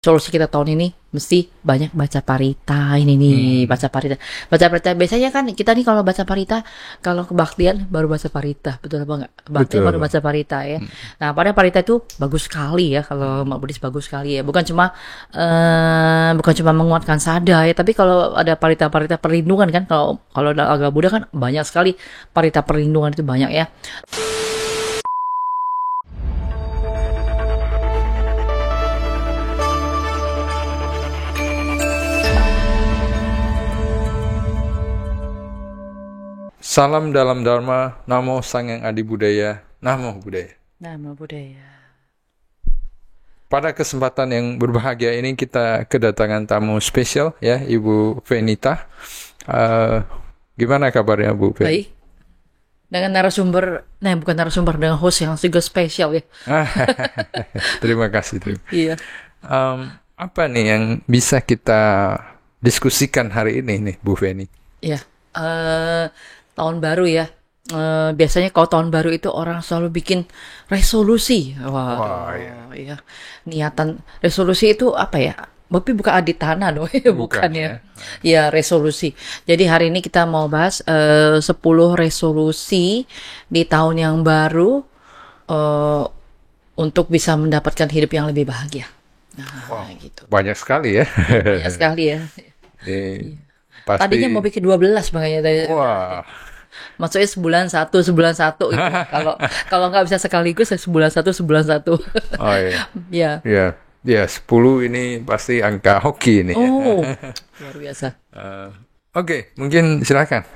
Solusi kita tahun ini mesti banyak baca parita ini nih, baca parita. Baca parita biasanya kan kita nih kalau baca parita, kalau kebaktian baru baca parita, betul apa enggak? Kebaktian Betul. baru baca parita ya. Nah, padahal parita itu bagus sekali ya kalau Mak Buddhis bagus sekali ya. Bukan cuma menguatkan sada ya, tapi kalau ada parita-parita perlindungan kan kalau kalau dalam agama Buddha kan banyak sekali parita perlindungan itu banyak ya. Salam dalam Dharma, Namo Sanghyang Adi Budaya, Namo Buddhaya. Nama budaya. Pada kesempatan yang berbahagia ini kita kedatangan tamu spesial ya, Ibu Venita. Gimana kabarnya Bu Ven? Baik. Dengan narasumber, bukan narasumber, dengan host yang juga spesial ya. Terima kasih. Iya. Apa nih yang bisa kita diskusikan hari ini nih Bu Veni? Iya. Tahun baru ya. Biasanya kalau tahun baru itu orang selalu bikin resolusi. Wah, Iya. Niatan resolusi itu apa ya? Tapi bukan aditana dong, bukan ya. Ya, resolusi. Jadi hari ini kita mau bahas 10 resolusi di tahun yang baru untuk bisa mendapatkan hidup yang lebih bahagia. Nah, gitu. Banyak sekali ya. Banyak sekali ya. Pasti. Tadinya mau bikin 12 makanya tadi. Wah. Maksudnya sebulan satu gitu. Kalau nggak bisa sekaligus sebulan satu. Oh iya. Ya. Ya 10 ini pasti angka hoki ini. Oh, luar biasa. Oke, mungkin silakan.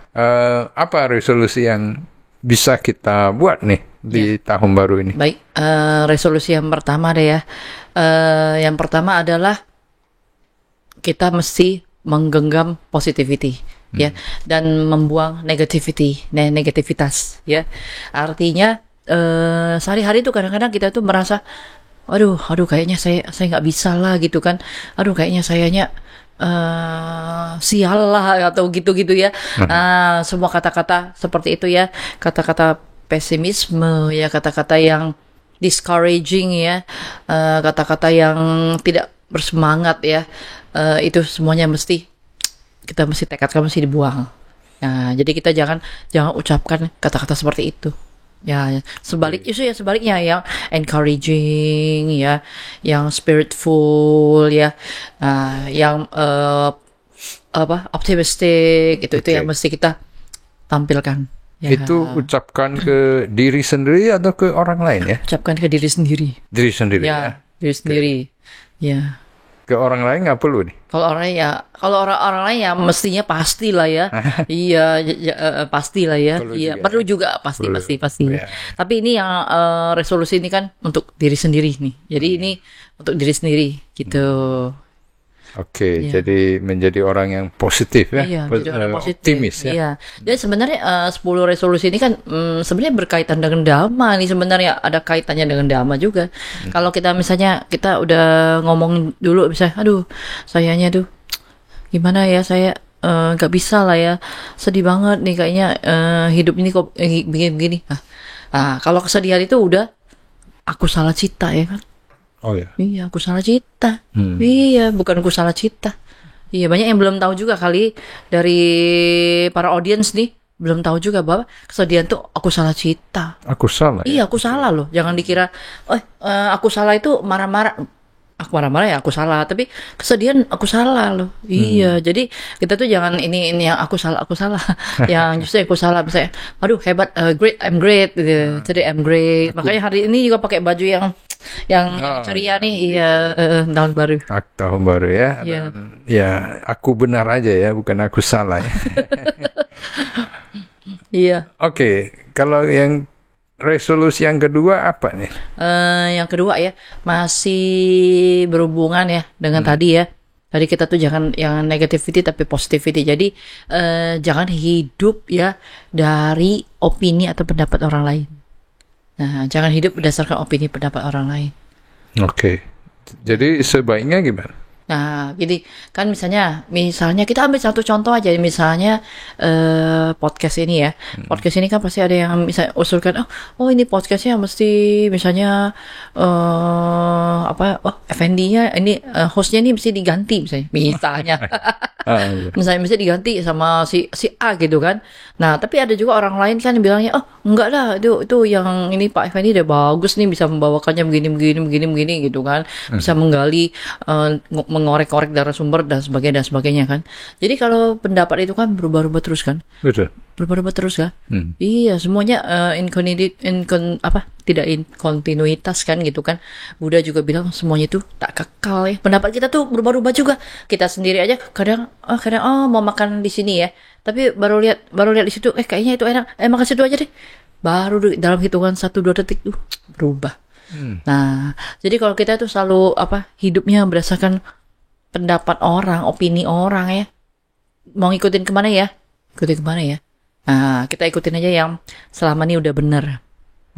Apa resolusi yang bisa kita buat nih di tahun baru ini? Baik, resolusi yang pertama deh ya. Yang pertama adalah kita mesti menggenggam positivity ya, dan membuang negativitas ya. Artinya sehari-hari tuh kadang-kadang kita tuh merasa aduh kayaknya saya nggak bisa lah gitu kan. Aduh kayaknya sayanya sial lah atau gitu-gitu ya. Semua kata-kata seperti itu ya, kata-kata pesimisme ya, kata-kata yang discouraging ya, kata-kata yang tidak bersemangat ya. Itu semuanya kita mesti tekadkan, mesti dibuang. Nah, jadi kita jangan ucapkan kata-kata seperti itu. Ya, sebaliknya yang encouraging ya, yang spiritful ya, yang optimistic itu yang mesti kita tampilkan. Ya. Itu ucapkan ke diri sendiri atau ke orang lain ya? Ucapkan ke diri sendiri. Diri sendiri ya. Diri sendiri. Ya. Ke orang lain nggak perlu nih. Kalau orang lain ya mestinya pastilah ya. Iya, pastilah ya. Iya, perlu juga pasti. Ya. Tapi ini yang resolusi ini kan untuk diri sendiri nih. Jadi ini untuk diri sendiri gitu. Oke, jadi menjadi orang yang positif ya. Iya, menjadi orang positif. Optimis ya. Iya. Dan sebenarnya 10 resolusi ini kan sebenarnya berkaitan dengan dhamma nih, sebenarnya ada kaitannya dengan dhamma juga. Kalau kita misalnya kita udah ngomong dulu misalnya, aduh, sayanya tuh gimana ya, saya nggak bisa lah ya, sedih banget nih kayaknya, hidup ini kok begini. Kalau kesedihan itu udah aku salah cita ya kan. Oh ya. Iya, aku salah cita. Iya, bukan aku salah cita. Iya, banyak yang belum tahu juga kali dari para audiens nih, belum tahu juga bahwa kesedihan tuh aku salah cita. Aku salah. Iya, aku salah loh. Jangan dikira, aku salah itu marah-marah. Aku marah-marah ya aku salah, tapi kesedihan aku salah loh. Iya, jadi kita tuh jangan ini yang aku salah. Yang justru aku salah, misalnya, aduh hebat, great, I'm great gitu. Jadi I'm great. Makanya hari ini juga pakai baju yang ceria nih, iya, tahun baru. Tahun baru ya. Iya. Ya, aku benar aja ya, bukan aku salah ya. Iya. Oke, kalau yang resolusi yang kedua apa nih? Yang kedua ya, masih berhubungan ya dengan tadi ya. Tadi kita tuh jangan yang negativity tapi positivity. Jadi jangan hidup ya dari opini atau pendapat orang lain. Nah, jangan hidup berdasarkan opini pendapat orang lain. Oke. Jadi sebaiknya gimana? Nah, jadi kan misalnya kita ambil satu contoh aja, misalnya podcast ini ya. Podcast ini kan pasti ada yang misalnya usulkan, oh ini podcastnya mesti misalnya FND-nya ini hostnya ini mesti diganti misalnya. Iya. Misalnya mesti diganti sama si A gitu kan. Nah, tapi ada juga orang lain kan yang bilangnya, enggak lah, itu yang ini Pak Effendi udah bagus nih, bisa membawakannya begini gitu kan. Bisa menggali, mengorek-korek narasumber dan sebagainya kan. Jadi kalau pendapat itu kan berubah-ubah terus kan. Betul. Berubah-ubah terus kan. Iya, semuanya tidak in kontinuitas kan gitu kan. Buddha juga bilang semuanya itu tak kekal ya. Pendapat kita tuh berubah-ubah juga. Kita sendiri aja kadang mau makan di sini ya. Tapi baru lihat di situ kayaknya itu enak. Makan situ aja deh. Baru dalam hitungan 1-2 detik tuh berubah. Nah, jadi kalau kita tuh selalu hidupnya berdasarkan pendapat orang, opini orang ya. Mau ngikutin kemana ya? Nah, kita ikutin aja yang selama ini udah bener.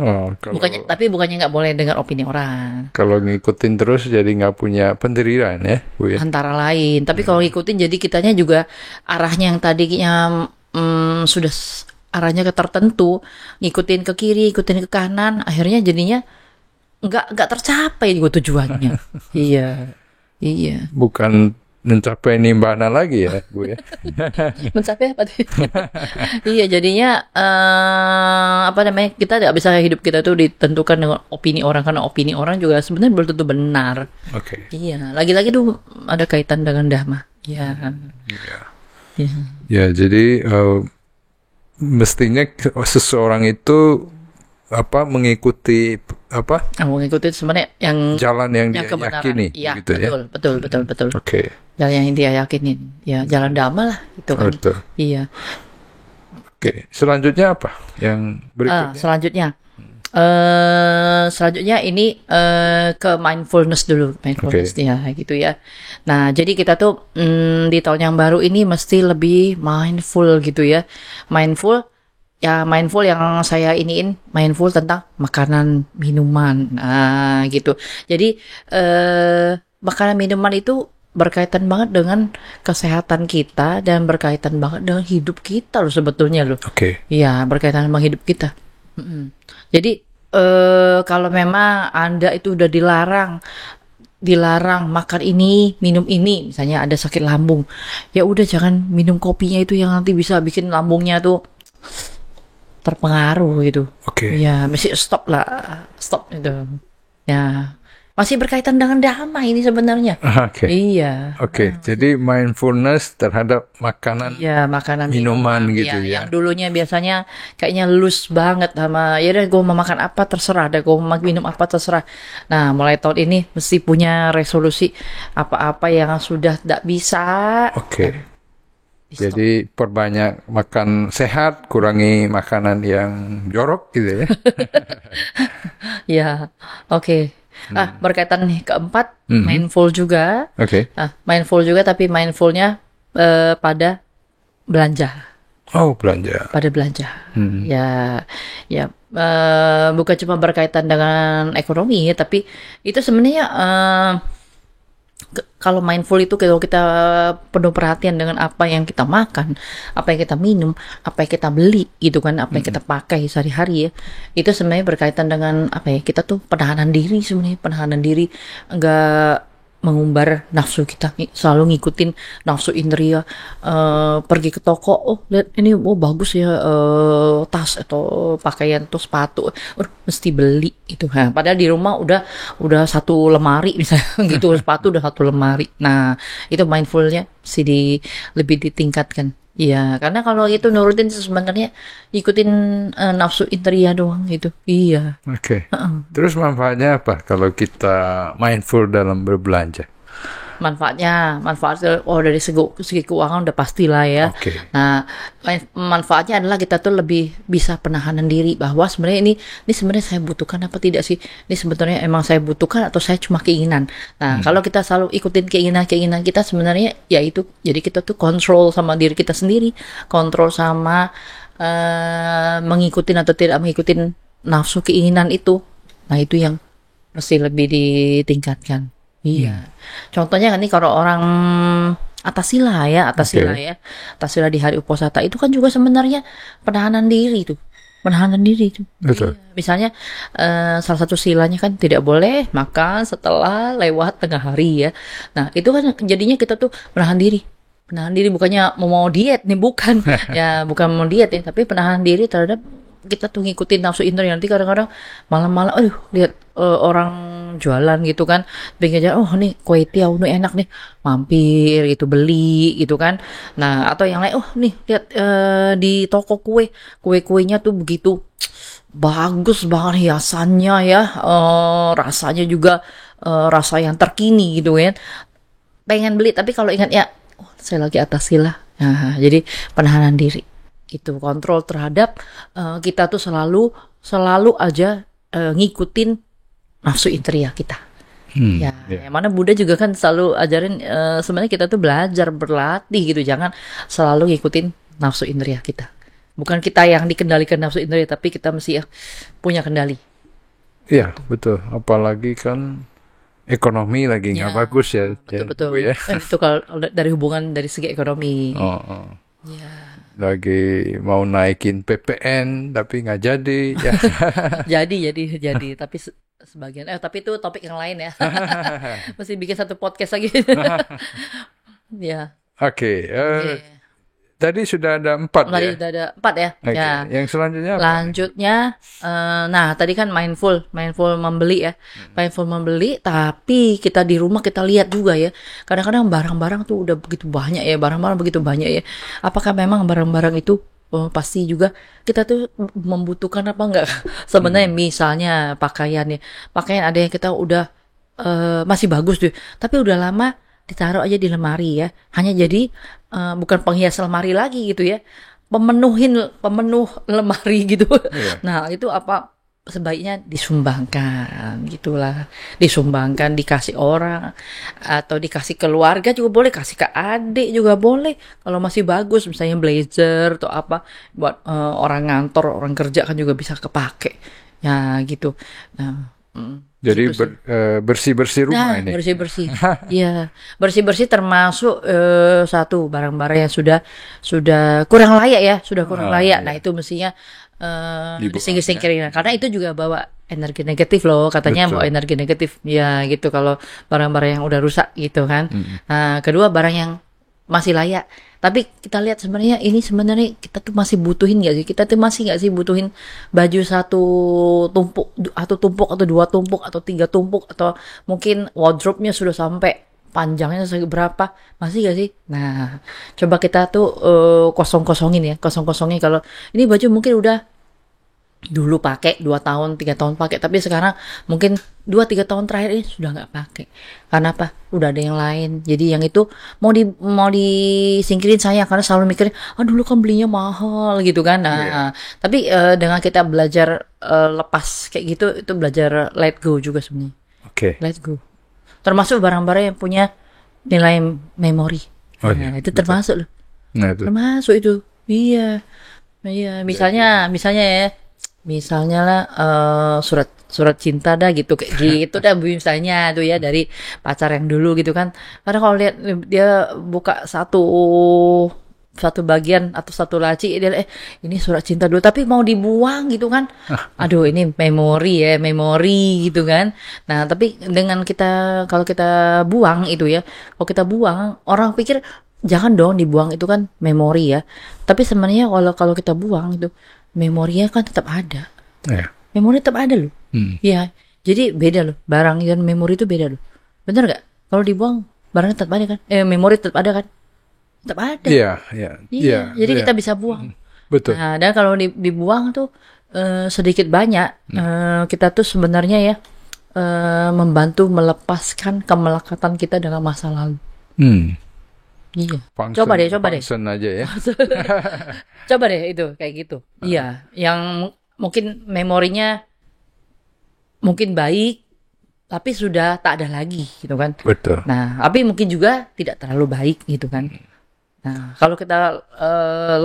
Bukannya nggak boleh dengar opini orang. Kalau ngikutin terus jadi nggak punya pendirian ya, Bu ya. Antara lain. Tapi kalau ngikutin jadi kitanya juga arahnya yang tadinya sudah arahnya ke tertentu, ngikutin ke kiri, ngikutin ke kanan, akhirnya jadinya nggak tercapai juga tujuannya. Iya. Bukan mencapai nibbana lagi ya, Bu ya. Mencapai apa tuh? Iya, jadinya kita nggak bisa hidup kita tuh ditentukan dengan opini orang, karena opini orang juga sebenarnya belum tentu benar. Oke. Iya, lagi-lagi tuh ada kaitan dengan dhamma. Iya. Ya, jadi mestinya seseorang itu mengikuti mengikuti sebenarnya yang jalan yang dia kebenaran. yakini, Iya, gitu ya. Betul. Oke. Jalan yang dia yakinin, ya jalan dhamma lah itu kan. Betul. Iya. Oke, selanjutnya apa? Yang berikutnya? Selanjutnya ini ke mindfulness dulu, ya gitu ya. Nah, jadi kita tuh di tahun yang baru ini mesti lebih mindful gitu ya. Mindful yang saya mindful tentang makanan, minuman, gitu. Jadi makanan, minuman itu berkaitan banget dengan kesehatan kita dan berkaitan banget dengan hidup kita loh sebetulnya loh. Oke. Iya, berkaitan dengan hidup kita. Jadi kalau memang Anda itu udah dilarang makan ini, minum ini, misalnya ada sakit lambung, ya udah jangan minum kopinya itu yang nanti bisa bikin lambungnya tuh terpengaruh gitu. Oke. Ya, mesti stop itu. Ya, masih berkaitan dengan dhamma ini sebenarnya. Oke. Iya. Oke, jadi mindfulness terhadap makanan, makanan, minuman gitu ya. Yang dulunya biasanya kayaknya loose banget sama, ya udah gue mau makan apa terserah, gue mau minum apa terserah. Nah, mulai tahun ini mesti punya resolusi apa-apa yang sudah tidak bisa. Oke. Jadi perbanyak makan sehat, kurangi makanan yang jorok gitu ya. Ya, oke. Berkaitan nih keempat, mindful juga. Oke. Mindful juga, tapi mindfulnya pada belanja. Oh, belanja. Pada belanja. Ya, bukan cuma berkaitan dengan ekonomi, tapi itu sebenarnya kalau mindful itu kalau kita penuh perhatian dengan apa yang kita makan, apa yang kita minum, apa yang kita beli gitu kan, apa yang kita pakai sehari-hari ya, itu sebenarnya berkaitan dengan kita tuh penahanan diri sebenarnya, enggak mengumbar nafsu kita, selalu ngikutin nafsu indria. Pergi ke toko, lihat ini bagus ya, tas atau pakaian atau sepatu, mesti beli itu. Padahal di rumah udah satu lemari misalnya gitu, sepatu udah satu lemari. Nah, itu mindfulnya lebih ditingkatkan. Iya, karena kalau itu nurutin sebenarnya ikutin nafsu indria doang gitu. Iya. Oke. Terus manfaatnya apa kalau kita mindful dalam berbelanja? Manfaatnya dari segi keuangan udah pastilah ya. Oke. Nah, manfaatnya adalah kita tuh lebih bisa penahanan diri bahwa sebenarnya ini sebenarnya saya butuhkan apa tidak sih? Ini sebetulnya emang saya butuhkan atau saya cuma keinginan. Nah, kalau kita selalu ikutin keinginan kita sebenarnya ya itu, jadi kita tuh kontrol sama diri kita sendiri, kontrol sama mengikutin atau tidak mengikutin nafsu keinginan itu. Nah, itu yang mesti lebih ditingkatkan. Iya. Contohnya kan nih kalau orang atasila di hari uposata itu kan juga sebenarnya penahanan diri tuh. Penahanan diri itu. Betul. Misalnya salah satu silanya kan tidak boleh makan setelah lewat tengah hari ya. Nah, itu kan jadinya kita tuh menahan diri. Menahan diri bukannya mau diet nih, bukan. Ya, bukan mau diet ya, tapi penahan diri terhadap kita tuh ngikutin nafsu indra. Nanti kadang-kadang malam-malam lihat orang jualan gitu kan, pengen aja, oh nih kue tiaw nih enak nih, mampir gitu beli gitu kan. Nah, atau yang lain, oh nih lihat di toko kuenya tuh begitu bagus banget hiasannya ya, rasanya juga rasa yang terkini gitu kan, pengen beli. Tapi kalau ingat ya, oh, saya lagi atas sila. Nah, jadi penahanan diri itu, kontrol terhadap kita tuh selalu aja ngikutin nafsu indriya kita. Ya, yang mana Buddha juga kan selalu ajarin sebenarnya kita tuh belajar berlatih gitu, jangan selalu ngikutin nafsu indriya kita. Bukan kita yang dikendalikan nafsu indriya, tapi kita mesti punya kendali. Iya, betul. Apalagi kan ekonomi lagi nggak bagus ya. Betul. Ya. Itu kalau dari hubungan dari segi ekonomi. Ya. Lagi mau naikin PPN tapi nggak jadi. Ya. jadi. Tapi sebagian. Tapi itu topik yang lain ya. Mesti bikin satu podcast lagi. Ya. Oke. Tadi sudah ada 4 ya? Sudah ada 4 ya. Okay. Ya. Yang selanjutnya apa? Lanjutnya, nah tadi kan mindful membeli ya. Mindful membeli, tapi kita di rumah kita lihat juga ya. Kadang-kadang barang-barang tuh udah begitu banyak ya. Apakah memang barang-barang itu pasti juga kita tuh membutuhkan apa enggak? Sebenarnya misalnya pakaian ada yang kita udah masih bagus tuh, tapi udah lama ditaruh aja di lemari ya, hanya jadi bukan penghias lemari lagi gitu ya, pemenuh lemari gitu. Nah, itu apa sebaiknya disumbangkan gitulah, disumbangkan, dikasih orang atau dikasih keluarga juga boleh, kasih ke adik juga boleh kalau masih bagus, misalnya blazer atau apa buat orang ngantor, orang kerja kan juga bisa kepake ya gitu. Nah, jadi bersih-bersih rumah ini. Bersih-bersih. Iya, bersih-bersih termasuk satu barang-barang yang sudah kurang layak ya, layak. Nah, itu mestinya disingkir-singkirin. Karena itu juga bawa energi negatif loh, katanya. Betul. Bawa energi negatif. Ya, gitu kalau barang-barang yang udah rusak gitu kan. Nah, kedua barang yang masih layak. Tapi kita lihat sebenarnya kita tuh masih butuhin nggak sih? Kita tuh masih nggak sih butuhin baju satu tumpuk atau 2 tumpuk atau 3 tumpuk, atau mungkin wardrobe-nya sudah sampai panjangnya berapa, masih nggak sih? Nah, coba kita tuh kosongin kalau ini baju mungkin udah dulu pakai 2 tahun 3 tahun pakai, tapi sekarang mungkin 2-3 tahun terakhir ini sudah nggak pakai. Karena apa? Udah ada yang lain. Jadi yang itu mau disingkirin saya, karena selalu mikirin, dulu kan belinya mahal gitu kan. Nah, tapi dengan kita belajar lepas kayak gitu, itu belajar let go juga sebenarnya. Oke. Let go. Termasuk barang-barang yang punya nilai memori. Nah, itu termasuk loh. Nah, itu. Termasuk itu. Iya. Misalnya ya. Misalnya lah surat cinta dah gitu kayak gitu dah misalnya tuh ya, dari pacar yang dulu gitu kan. Karena kalau lihat dia buka satu bagian atau satu laci, dia ini surat cinta dulu tapi mau dibuang gitu kan. Aduh, ini memori gitu kan. Nah, tapi dengan kalau kita buang itu ya, kalau kita buang, orang pikir jangan dong dibuang, itu kan memori ya. Tapi sebenarnya kalau kita buang itu, memorinya kan tetap ada. Memori tetap ada loh. Ya, jadi beda loh. Barang dan memori itu beda loh. Bener gak? Kalau dibuang, barangnya tetap ada kan? Memori tetap ada kan? Tetap ada. Iya. Jadi kita bisa buang. Betul. Nah, dan kalau dibuang tuh sedikit banyak, kita tuh sebenarnya ya membantu melepaskan kemelekatan kita dengan masa lalu. Iya. Coba deh. Function aja ya. Coba deh itu kayak gitu. Iya, yang mungkin memorinya mungkin baik, tapi sudah tak ada lagi gitu kan. Betul. Nah, tapi mungkin juga tidak terlalu baik gitu kan. Nah, kalau kita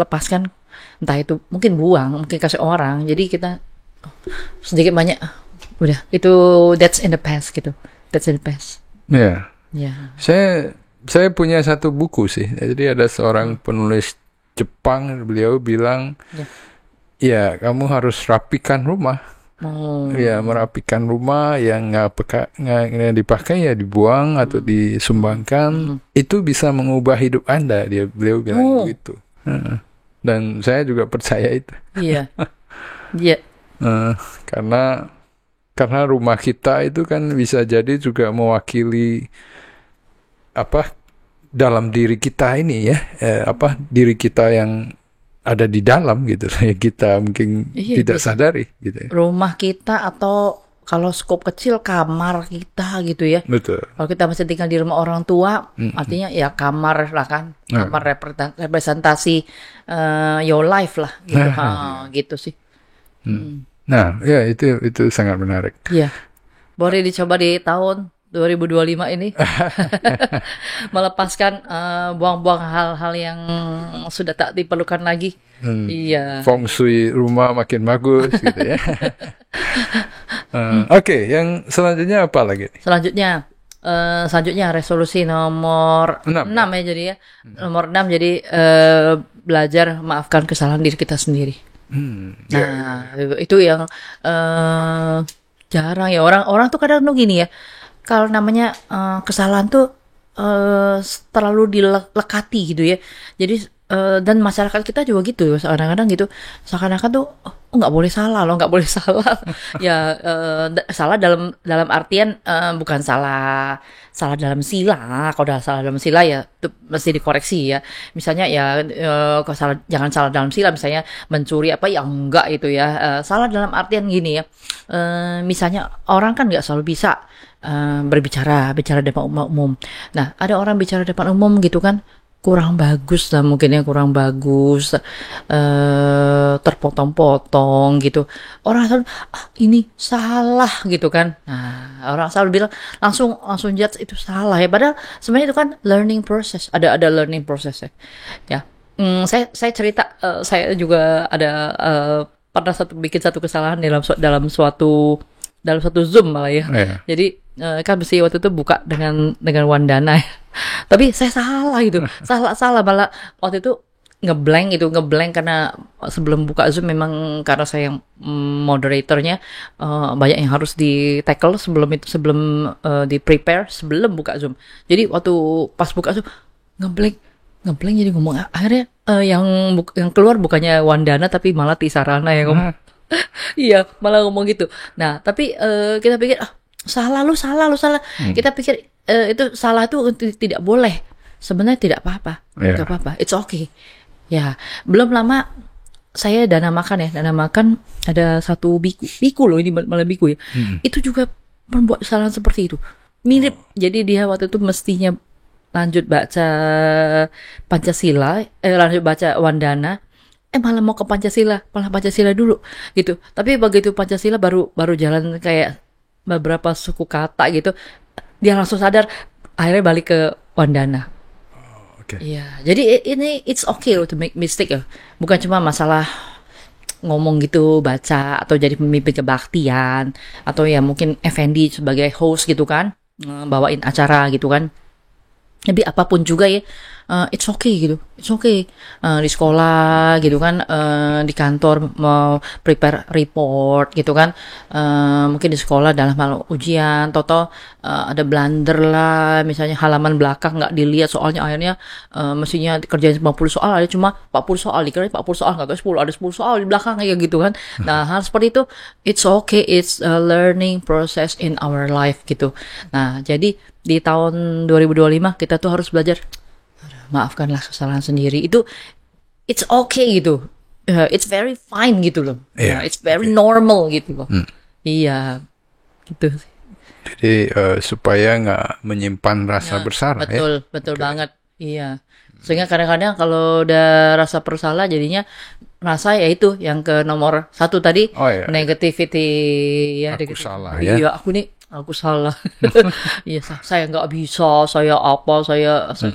lepaskan, entah itu mungkin buang, mungkin kasih orang, jadi kita sedikit banyak udah itu that's in the past gitu. That's in the past. Ya. Ya. Saya punya satu buku sih. Jadi ada seorang penulis Jepang, beliau bilang, ya kamu harus rapikan rumah. Ya, merapikan rumah yang nggak dipakai ya dibuang atau disumbangkan. Itu bisa mengubah hidup Anda, beliau bilang begitu. Dan saya juga percaya itu. Iya. Iya. Karena rumah kita itu kan bisa jadi juga mewakili dalam diri kita ini ya, diri kita yang ada di dalam gitu, yang kita mungkin tidak sadari gitu ya. Rumah kita atau kalau skop kecil kamar kita gitu ya. Betul. Kalau kita masih tinggal di rumah orang tua, artinya ya kamar lah kan, kamar representasi your life lah gitu. Gitu sih. Nah, ya itu sangat menarik. Iya. Boleh dicoba di tahun 2025 ini melepaskan buang-buang hal-hal yang sudah tak diperlukan lagi. Iya. Feng shui rumah makin bagus gitu ya. Oke, yang selanjutnya apa lagi? Selanjutnya resolusi nomor 6 ya jadi ya. Nomor 6 jadi belajar maafkan kesalahan diri kita sendiri. Nah, itu yang jarang ya, orang tuh kadang tuh gini ya. Kalau namanya kesalahan tuh terlalu dilekati gitu ya. Jadi dan masyarakat kita juga gitu kadang-kadang gitu. Seakan-akan tuh nggak boleh salah loh, nggak boleh salah. Ya salah dalam artian bukan salah dalam sila. Kalau udah salah dalam sila ya itu mesti dikoreksi ya. Misalnya ya jangan salah dalam sila, misalnya mencuri apa ya enggak itu ya. Salah dalam artian gini ya. Misalnya orang kan nggak selalu bisa bicara depan umum. Nah, ada orang bicara depan umum gitu kan kurang bagus lah, mungkin ya kurang bagus, terpotong-potong gitu. Orang selalu ini salah gitu kan. Nah, orang selalu bilang langsung judge itu salah ya. Padahal sebenarnya itu kan learning process. Ada learning process ya. Ya, saya cerita, saya juga ada pernah bikin satu kesalahan dalam suatu Zoom malah ya. Jadi kan mesti waktu itu buka dengan Wandana ya. Tapi saya salah gitu. salah malah waktu itu ngeblank karena sebelum buka Zoom memang karena saya yang moderatornya banyak yang harus di tackle sebelum di prepare sebelum buka Zoom. Jadi waktu pas buka Zoom ngeblank jadi ngomong, akhirnya yang keluar bukannya Wandana tapi malah Tisarana yang ngomong. Iya, malah ngomong gitu. Nah, tapi kita pikir salah lu salah. Kita pikir itu salah itu tidak boleh. Sebenarnya tidak apa-apa. Tidak apa-apa. It's okay. Ya, belum lama saya dana makan ada satu biku loh, ini malah biku ya. Itu juga membuat kesalahan seperti itu. Mirip. Jadi dia waktu itu mestinya lanjut baca Pancasila, lanjut baca Wandana. Malah mau ke Pancasila dulu gitu. Tapi begitu Pancasila baru jalan kayak beberapa suku kata gitu, dia langsung sadar, akhirnya balik ke Wandana. Iya, jadi ini it's okay to make mistake ya. Bukan cuma masalah ngomong gitu, baca atau jadi pemimpin kebaktian atau ya mungkin Effendi sebagai host gitu kan, bawain acara gitu kan. Tapi apapun juga ya, it's okay gitu. It's okay. Di sekolah gitu kan, di kantor mau prepare report gitu kan. Mungkin di sekolah dalam hal ujian, ada blunder lah. Misalnya halaman belakang nggak dilihat soalnya akhirnya mestinya dikerjain 50 soal, ada cuma 40 soal. Dikira 40 soal, nggak ada 10. Ada 10 soal di belakang kayak gitu kan. Nah, hal seperti itu, it's okay. It's a learning process in our life gitu. Nah, jadi di tahun 2025 kita tuh harus belajar maafkanlah kesalahan sendiri. Itu it's okay gitu. It's very fine gitu loh. It's very normal gitu loh. Iya, gitu. Jadi supaya nggak menyimpan rasa bersalah. Betul banget. Iya. Sehingga kadang-kadang kalau udah rasa bersalah jadinya rasa ya itu yang ke nomor 1 tadi, negativity ya. Aku salah ya. Iya, aku salah. Iya, saya nggak bisa, saya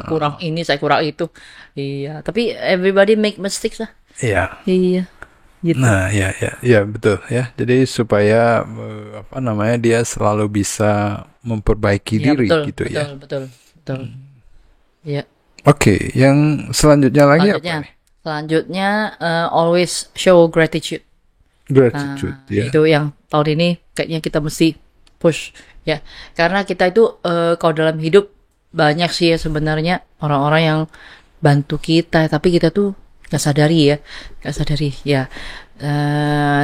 kurang ini, saya kurang itu. Iya, tapi everybody make mistakes lah. Iya. Iya. Gitu. Nah, ya betul ya. Jadi supaya dia selalu bisa memperbaiki Ya, diri betul, gitu ya. betul. Ya. Oke, yang selanjutnya lagi apa nih? Selanjutnya always show gratitude. Gratitude ya. Itu yang tahun ini kayaknya kita mesti push ya. Karena kita itu kalau dalam hidup banyak sih ya sebenarnya orang-orang yang bantu kita, tapi kita tuh nggak sadari ya.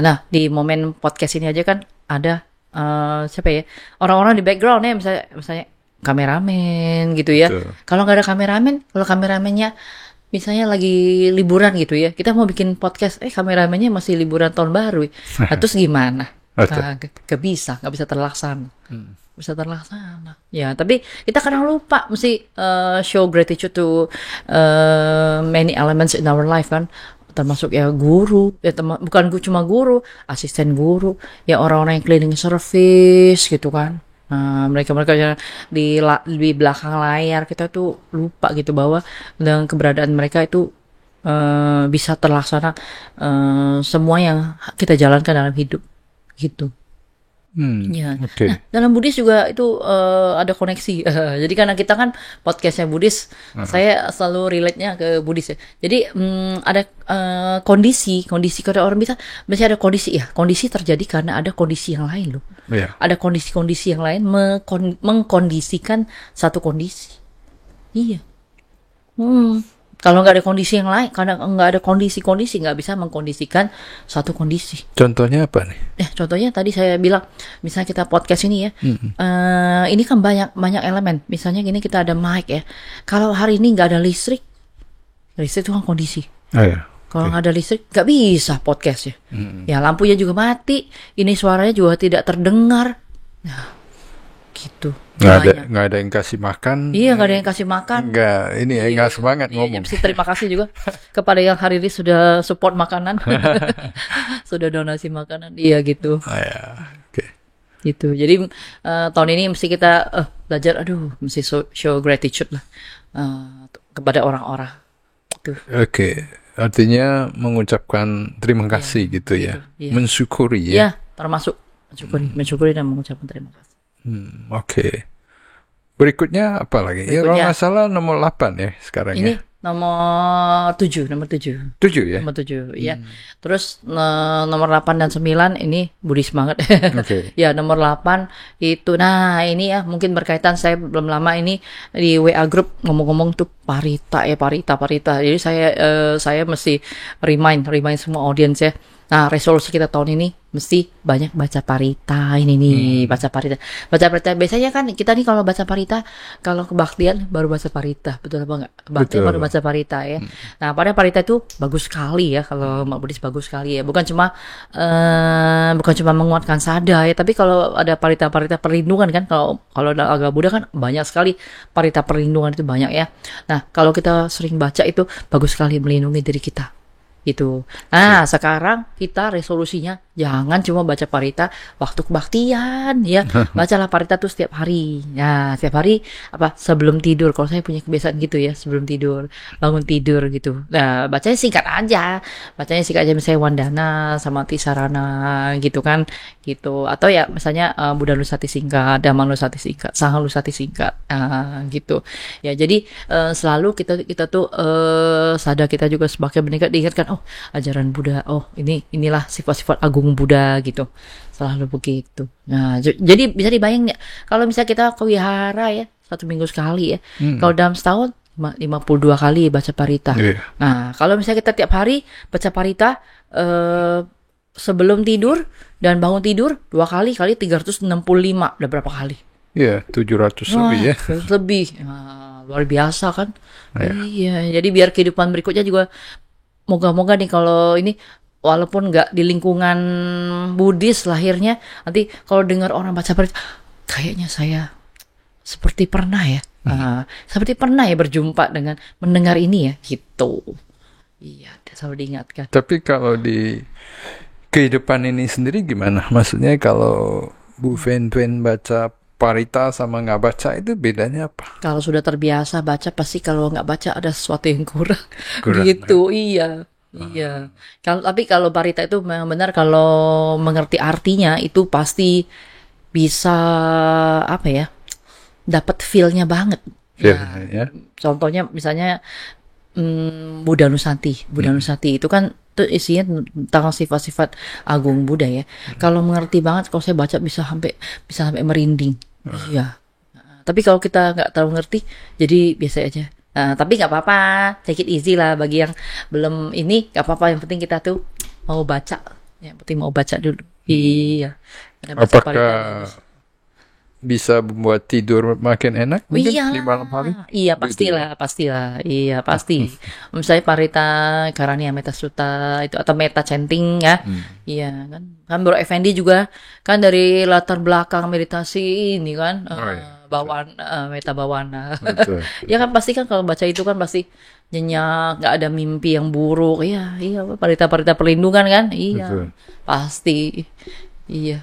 Nah, di momen podcast ini aja kan ada siapa ya, orang-orang di background ya, misalnya kameramen gitu ya. Betul. Kalau nggak ada kameramen, kalau kameramennya misalnya lagi liburan gitu ya, kita mau bikin podcast, kameramennya masih liburan tahun baru, nah, terus gimana? Betul. Nggak bisa terlaksana. Bisa terlaksana. Ya, tapi kita kadang lupa mesti show gratitude to many elements in our life kan. Termasuk ya guru, ya bukan cuma guru, asisten guru, ya orang-orang yang cleaning service gitu kan. Nah, mereka yang di belakang layar kita tuh lupa gitu bahwa dengan keberadaan mereka itu bisa terlaksana semua yang kita jalankan dalam hidup gitu. Ya. Oke. Nah, dalam Buddhis juga itu ada koneksi. Jadi karena kita kan podcastnya Buddhis, saya selalu relate-nya ke Buddhis ya. Jadi ada kondisi kalau orang bisa ada kondisi ya. Kondisi terjadi karena ada kondisi yang lain loh. Iya. Ada kondisi-kondisi yang lain mengkondisikan satu kondisi. Iya. Kalau nggak ada kondisi yang lain, karena nggak ada kondisi-kondisi, nggak bisa mengkondisikan satu kondisi. Contohnya apa nih? Contohnya tadi saya bilang, misalnya kita podcast ini ya, ini kan banyak elemen. Misalnya gini, kita ada mic ya. Kalau hari ini nggak ada listrik itu kan kondisi. Oh, ya. Kalau nggak ada listrik, nggak bisa podcast ya. Ya lampunya juga mati, ini suaranya juga tidak terdengar. Nah, gitu. Nggak ada yang kasih makan. Iya, nggak ada yang kasih makan. Nggak semangat ngomong. Mesti terima kasih juga kepada yang hari ini sudah support makanan, sudah donasi makanan. Iya gitu. Ya, oke. Gitu. Jadi tahun ini mesti kita belajar. Mesti show gratitude lah kepada orang-orang. Gitu. Oke. Artinya mengucapkan terima kasih gitu ya. Iya. Mensyukuri ya. Iya, termasuk mensyukuri dan mengucapkan terima kasih. Oke. Berikutnya apa lagi? Ya, kalau nggak salah nomor 8 ya sekarang Ini ya. nomor 7. 7 ya? Nomor 7, ya. Terus nomor 8 dan 9 ini Buddhis banget. Oke. Ya, nomor 8 itu, nah ini ya mungkin berkaitan, saya belum lama ini di WA group ngomong-ngomong tuh parita. Jadi saya mesti remind semua audiens ya. Nah, resolusi kita tahun ini mesti banyak baca parita ini nih, baca parita. Biasanya kan kita nih kalau baca parita, kalau kebaktian baru baca parita, betul apa enggak? Kebaktian baru baca parita ya. Nah, pada parita itu bagus sekali ya, kalau Mak Buddhis bagus sekali ya. Bukan cuma menguatkan sadar ya, tapi kalau ada parita perlindungan kan, kalau dalam agama Buddha kan banyak sekali parita perlindungan itu banyak ya. Nah, kalau kita sering baca itu bagus sekali melindungi diri kita. Gitu. Nah, sekarang kita resolusinya jangan cuma baca parita waktu kebaktian ya. Bacalah parita tuh setiap hari. Nah, setiap hari sebelum tidur. Kalau saya punya kebiasaan gitu ya, sebelum tidur, bangun tidur gitu. Nah, bacanya singkat aja. Misalnya Wandana sama Tisarana gitu kan. Gitu. Atau ya misalnya Buddha Nusati singkat, Dhamma Nusati singkat, Sangha Nusati singkat. Gitu. Ya, jadi selalu kita tuh sadar kita juga sebagai meningkat diingatkan, ajaran Buddha, inilah sifat-sifat agung Buddha gitu, selalu begitu. Nah, jadi bisa dibayangin ya, kalau misalnya kita ke wihara ya 1 minggu sekali ya, kalau dalam setahun 52 kali baca parita. Nah, kalau misalnya kita tiap hari baca parita sebelum tidur dan bangun tidur 2 kali 365, udah berapa kali? Iya, 700 lebih ya. Lebih. Nah, luar biasa kan? Iya, jadi biar kehidupan berikutnya juga moga-moga nih, kalau ini walaupun nggak di lingkungan Buddhis lahirnya, nanti kalau dengar orang baca parita, kayaknya saya seperti pernah ya, berjumpa dengan mendengar ini ya, gitu. Iya, selalu diingatkan. Tapi kalau di kehidupan ini sendiri gimana? Maksudnya kalau Bu Fen baca parita sama nggak baca itu bedanya apa? Kalau sudah terbiasa baca, pasti kalau nggak baca ada sesuatu yang kurang. Gitu, iya. Iya. Tapi kalau Barita itu memang benar, kalau mengerti artinya itu pasti bisa apa ya? Dapat feel-nya banget. Feel, Ya, ya. contohnya misalnya Buddha Nusanti. Buddha Nusanti itu kan itu isinya tentang sifat-sifat agung Buddha ya. Kalau mengerti banget, kalau saya baca bisa sampai merinding. Iya. Tapi kalau kita nggak terlalu ngerti, jadi biasa aja. Nah, tapi nggak apa-apa, take it easy lah bagi yang belum ini, nggak apa-apa. Yang penting kita tuh mau baca. Yang penting mau baca dulu. Iya. Karena baca Parita Apakah bagus. bisa membuat tidur makin enak mungkin di Iyalah, malam hari? iya Begitu pastilah, ya. pastilah, iya pasti. Misalnya Parita Karania Metta Sutta itu atau Metta Chanting ya, iya kan. Kan Bro Effendi juga kan dari latar belakang meditasi ini kan, Oh iya, Metta Bawana. betul. Ya kan pasti kan kalau baca itu kan pasti nyenyak, nggak ada mimpi yang buruk. Iya, iya, Parita perlindungan kan, iya, Betul. pasti, iya.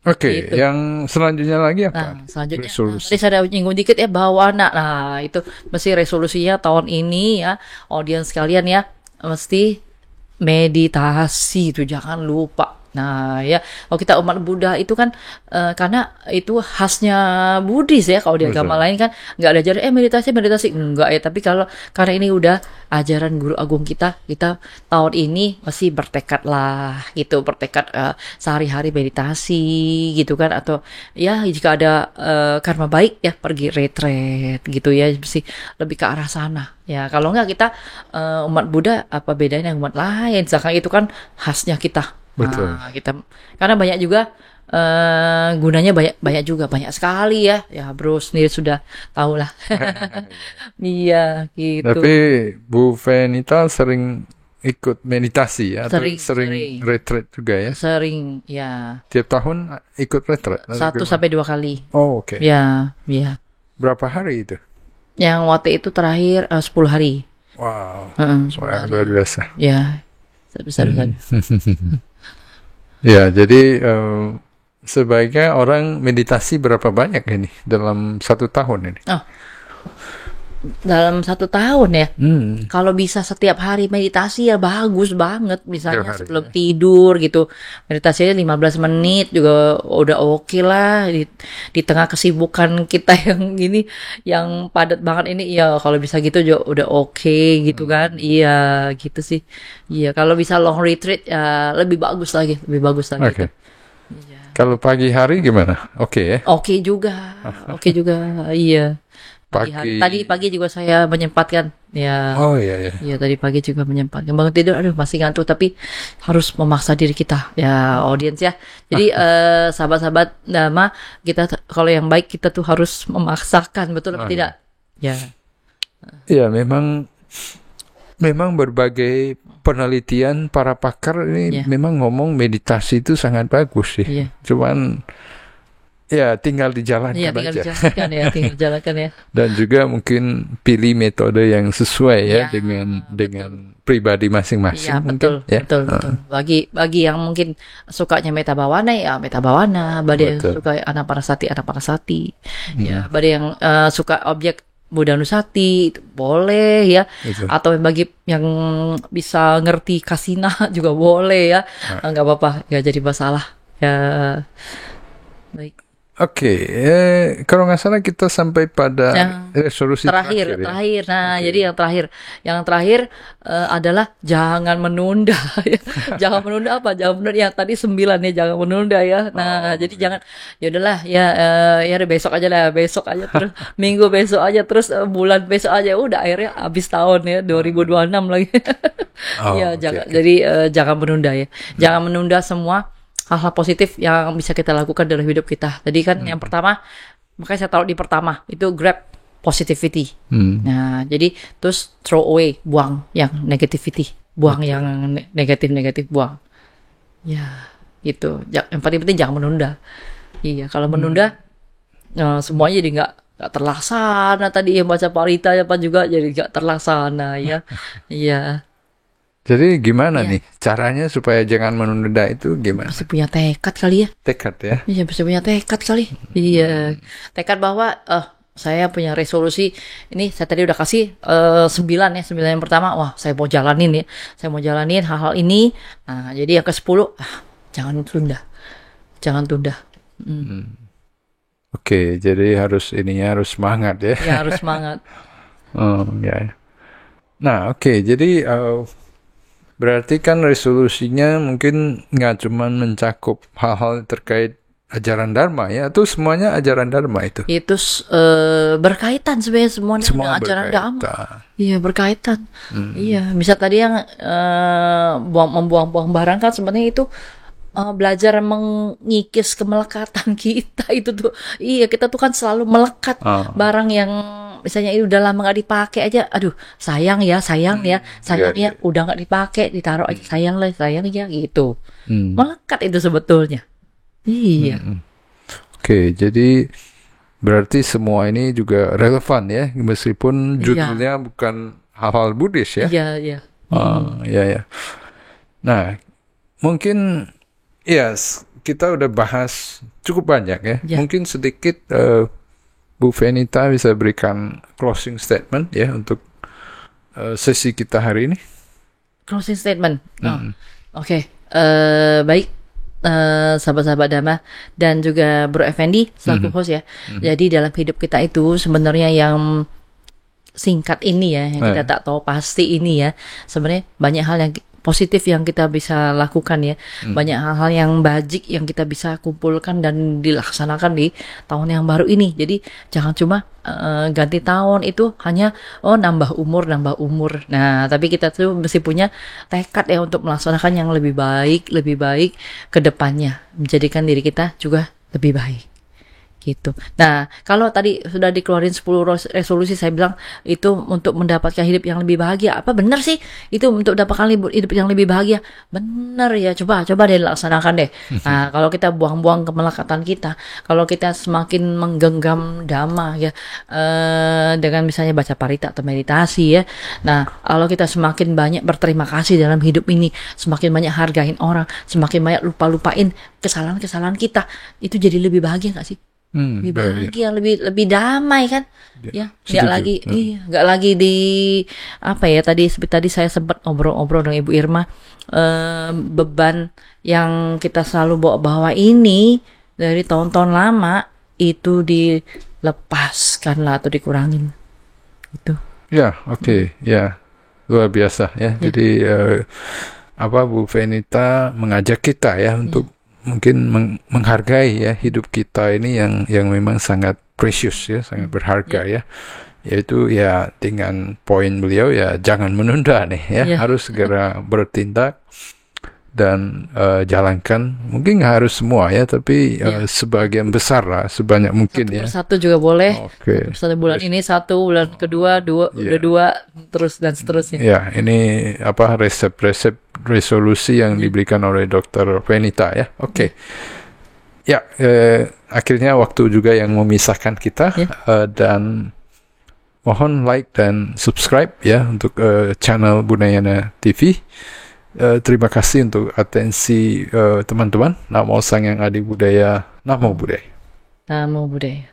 Oke, Gitu. yang selanjutnya lagi Nah, apa? selanjutnya, Resolusi. tadi saya udah nyinggung dikit ya bawana. Nah, itu mesti resolusinya tahun ini ya, audiens sekalian ya, mesti meditasi itu jangan lupa. Nah, ya, kalau kita umat Buddha itu kan karena itu khasnya Buddhis ya. Kalau di agama Betul. lain kan nggak ada ajaran meditasi enggak ya. Tapi karena ini udah ajaran guru agung kita tahun ini masih bertekad lah gitu, bertekad sehari-hari meditasi gitu kan, atau ya jika ada karma baik ya pergi retreat gitu ya, mesti lebih ke arah sana. Ya, kalau enggak kita umat Buddha apa bedanya dengan umat lain? Misalkan itu kan khasnya kita. Betul. Nah, kita karena banyak juga gunanya banyak sekali ya. Ya, Bro sendiri sudah tahu lah. Iya, gitu. Tapi Bu Venita sering ikut meditasi ya, atau Sering. sering retreat juga ya? Sering ya. Tiap tahun ikut retreat? Atau 1 gimana? sampai 2 kali. Oh, oke. Ya, ya. Berapa hari itu? Yang waktu itu terakhir 10 hari. Wow, Heeh, 10 wah, hari. luar biasa. Ya. Besar. Ya, jadi sebaiknya orang meditasi berapa banyak ini dalam 1 tahun ini? Oh, dalam 1 tahun ya. Hmm. Kalau bisa setiap hari meditasi ya bagus banget. Misalnya Setiap hari, sebelum tidur gitu. Meditasinya 15 menit juga udah oke lah. Di tengah kesibukan kita yang gini, yang padat banget ini, ya kalau bisa gitu juga udah oke gitu kan. Iya gitu sih. Iya, kalau bisa long retreat ya lebih bagus lagi. Oke. Gitu. Iya. Kalau pagi hari gimana? Oke ya. Oke juga. Iya. Tadi pagi juga saya menyempatkan ya. Oh iya ya. Iya, tadi pagi juga menyempatkan bangun tidur, aduh masih ngantuk, tapi harus memaksa diri kita ya, audiens ya. Jadi sahabat-sahabat Dhamma, kalau yang baik kita tuh harus memaksakan, betul atau tidak? Ya. Ya, memang berbagai penelitian para pakar ini Iya. memang ngomong meditasi itu sangat bagus sih. Iya. Cuman ya tinggal dijalankan Iya, tinggal aja. dijalankan ya, tinggal dijalankan ya. Dan juga mungkin pilih metode yang sesuai ya Ya, dengan pribadi masing-masing Iya, mungkin betul, ya. betul. Bagi yang mungkin sukanya meta bawana ya meta bawana, bagi yang Betul. suka anapanasati. Ya, bagi yang suka objek Buddha Nusati itu boleh ya. Betul. Atau bagi yang bisa ngerti kasina juga boleh ya. Nggak apa-apa, nggak jadi masalah. Ya, baik. Oke, kalau nggak salah kita sampai pada Yang resolusi terakhir ya. terakhir. Nah, Oke. jadi yang terakhir adalah jangan menunda. Ya. Jangan menunda apa? Jangan menunda yang tadi 9 ya, jangan menunda ya. Nah, jadi jangan, ya udahlah ya, ya udah besok aja terus minggu besok aja terus bulan besok aja, udah akhirnya habis tahun ya 2026 lagi. Oh, Ya, oke, jangan. oke. Jadi jangan menunda ya. Jangan menunda semua hal-hal positif yang bisa kita lakukan dalam hidup kita. Tadi kan yang pertama, makanya saya taruh di pertama, itu grab positivity. Nah, jadi terus throw away, buang yang negativity, buang yang negatif, buang. Ya, gitu. Yang paling penting jangan menunda. Iya, kalau menunda semuanya jadi nggak terlaksana. Tadi yang baca Parita apa juga jadi nggak terlaksana ya. Iya. Jadi gimana Iya. nih caranya supaya jangan menunda itu gimana? Mesti punya tekad kali ya. Tekad ya. Iya, bisa punya tekad kali. Iya. Tekad bahwa saya punya resolusi ini, saya tadi udah kasih 9 ya, 9 yang pertama, wah saya mau jalanin ya, saya mau jalanin hal-hal ini. Nah jadi yang ke-10, jangan tunda. Oke, jadi harus semangat ya. Ya harus semangat. Ya. Nah, oke, jadi berarti kan resolusinya mungkin nggak cuma mencakup hal-hal terkait ajaran Dharma ya, atau semuanya ajaran Dharma itu? Itu berkaitan sebenarnya semuanya Semua dengan ajaran Dhamma. berkaitan. Iya berkaitan. Iya, misal tadi yang membuang-buang barang kan sebenarnya itu belajar mengikis kemelekatan kita itu tuh. Iya, kita tuh kan selalu melekat barang yang misalnya ini udah lama nggak dipakai aja, aduh sayang ya, udah nggak dipakai, ditaruh aja, sayang ya gitu. Melekat itu sebetulnya. Iya. Oke, jadi berarti semua ini juga relevan ya, meskipun judulnya bukan hal-hal Buddhis ya. Iya. Ya. Nah, mungkin kita udah bahas cukup banyak ya. Mungkin sedikit Bu Fenita bisa berikan closing statement ya untuk sesi kita hari ini. Closing statement. Oke. Baik. Sahabat-sahabat Dhamma dan juga Bro Effendi selaku host ya. Jadi dalam hidup kita itu sebenarnya yang singkat ini ya, yang kita tak tahu pasti ini ya, sebenarnya banyak hal yang positif yang kita bisa lakukan ya, banyak hal-hal yang bajik yang kita bisa kumpulkan dan dilaksanakan di tahun yang baru ini. Jadi jangan cuma ganti tahun itu hanya nambah umur. Nah, tapi kita tuh mesti punya tekad ya untuk melaksanakan yang lebih baik ke depannya, menjadikan diri kita juga lebih baik. Gitu. Nah, kalau tadi sudah dikeluarin 10 resolusi, saya bilang itu untuk mendapatkan hidup yang lebih bahagia. Apa benar sih itu untuk mendapatkan hidup yang lebih bahagia? Benar ya, coba deh laksanakan deh. Nah, kalau kita buang-buang kemelekatan kita, kalau kita semakin menggenggam Dhamma ya, dengan misalnya baca parita atau meditasi ya. Nah, kalau kita semakin banyak berterima kasih dalam hidup ini, semakin banyak hargain orang, semakin banyak lupain kesalahan-kesalahan kita, itu jadi lebih bahagia nggak sih? Lebih bahagia, lebih damai kan, ya nggak lagi di apa ya, seperti tadi saya sempat ngobrol dengan Ibu Irma, beban yang kita selalu bawa ini dari tahun-tahun lama itu dilepaskan lah atau dikurangin itu. Luar biasa ya. Jadi Bu Fenita mengajak kita ya untuk mungkin menghargai ya hidup kita ini yang memang sangat precious ya, sangat berharga ya. Yaitu ya dengan poin beliau ya jangan menunda nih ya, harus segera bertindak dan jalankan. Mungkin nggak harus semua ya, tapi sebagian besar lah, sebanyak mungkin ya. Satu juga boleh. Oke. Satu bulan ini satu, bulan kedua udah dua, terus dan seterusnya. Ya, ini resep resolusi yang diberikan oleh Dr. Fenita ya. Oke. Ya, akhirnya waktu juga yang memisahkan kita dan mohon like dan subscribe ya untuk channel Budayana TV. Terima kasih untuk atensi teman-teman. Namo Sang Yang Adi Budaya. Namo Buddhaya. Namo Buddhaya.